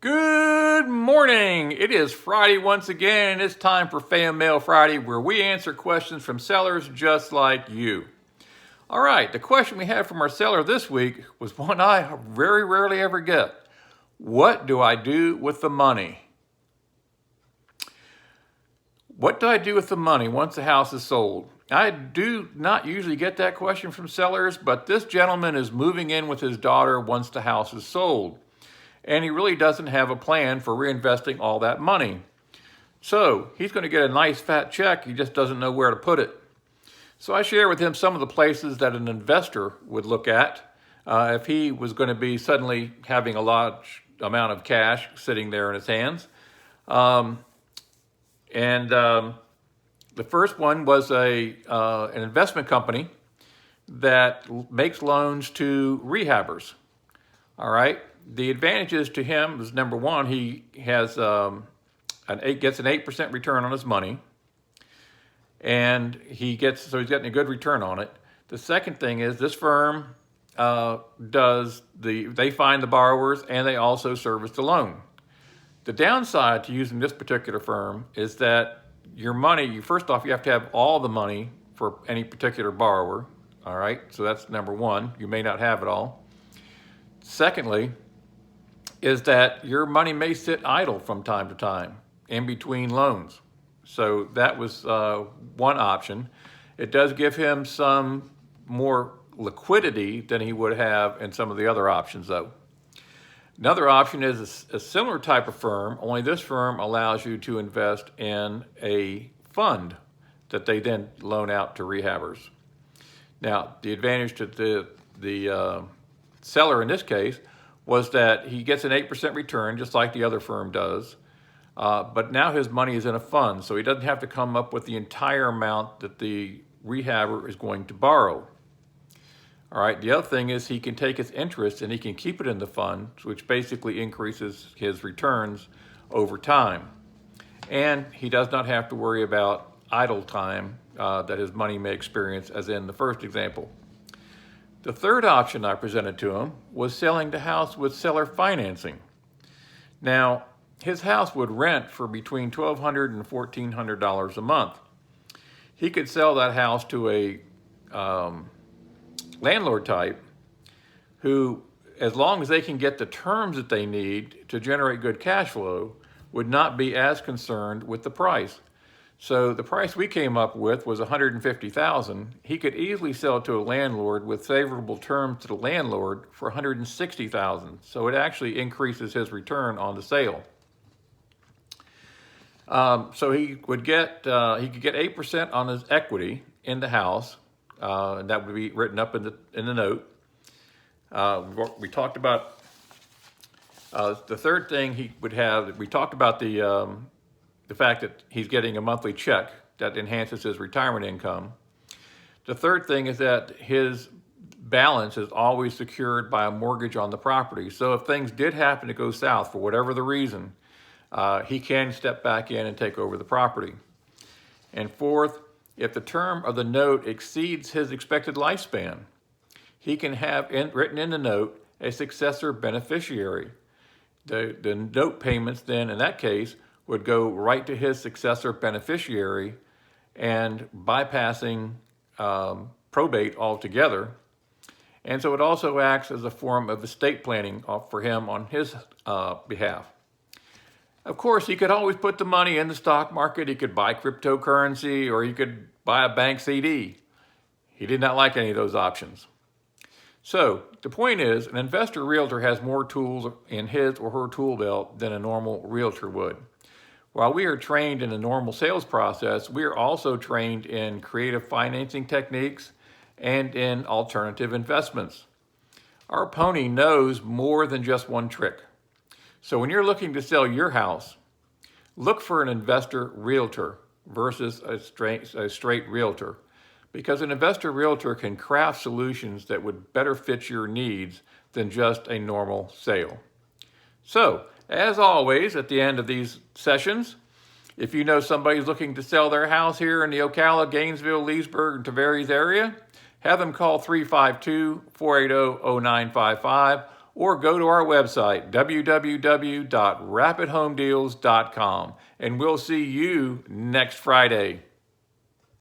Good morning. It is Friday once again, and it's time for Fan Mail Friday, where we answer questions from sellers just like you. All right, the question we have from our seller this week was one I very rarely ever get. What do I do with the money? What do I do with the money once the house is sold? I do not usually get that question from sellers, but this gentleman is moving in with his daughter once the house is sold. And he really doesn't have a plan for reinvesting all that money. So he's going to get a nice fat check, he just doesn't know where to put it. So I share with him some of the places that an investor would look at if he was going to be suddenly having a large amount of cash sitting there in his hands. The first one was an investment company that makes loans to rehabbers. All right. The advantages to him is, number one, he has gets an 8% return on his money, and he's getting a good return on it. The second thing is this firm they find the borrowers and they also service the loan. The downside to using this particular firm is that your money, first off, you have to have all the money for any particular borrower. All right, so that's number one. You may not have it all. Secondly, is that your money may sit idle from time to time in between loans. So that was one option. It does give him some more liquidity than he would have in some of the other options, though. Another option is a similar type of firm, only this firm allows you to invest in a fund that they then loan out to rehabbers. Now, the advantage to the seller in this case was that he gets an 8% return, just like the other firm does. But now his money is in a fund, so he doesn't have to come up with the entire amount that the rehabber is going to borrow. All right, the other thing is he can take his interest and he can keep it in the fund, which basically increases his returns over time. And he does not have to worry about idle time that his money may experience, as in the first example. The third option I presented to him was selling the house with seller financing. Now, his house would rent for between $1,200 and $1,400 a month. He could sell that house to a landlord type who, as long as they can get the terms that they need to generate good cash flow, would not be as concerned with the price. So the price we came up with was $150,000. He could easily sell to a landlord with favorable terms to the landlord for $160,000. So it actually increases his return on the sale. So he could get 8% on his equity in the house, and that would be written up in the note. We talked about the third thing he would have. We talked about the fact that he's getting a monthly check that enhances his retirement income. The third thing is that his balance is always secured by a mortgage on the property. So if things did happen to go south for whatever the reason, he can step back in and take over the property. And fourth, if the term of the note exceeds his expected lifespan, he can have written in the note a successor beneficiary. The note payments then, in that case, would go right to his successor beneficiary and bypassing probate altogether. And so it also acts as a form of estate planning for him on his behalf. Of course, he could always put the money in the stock market. He could buy cryptocurrency, or he could buy a bank CD. He did not like any of those options. So the point is, an investor realtor has more tools in his or her tool belt than a normal realtor would. While we are trained in the normal sales process, we are also trained in creative financing techniques and in alternative investments. Our pony knows more than just one trick. So when you're looking to sell your house, look for an investor realtor versus a straight realtor, because an investor realtor can craft solutions that would better fit your needs than just a normal sale. So, as always, at the end of these sessions, if you know somebody's looking to sell their house here in the Ocala, Gainesville, Leesburg, and Tavares area, have them call 352-480-0955 or go to our website, www.rapidhomedeals.com, and we'll see you next Friday.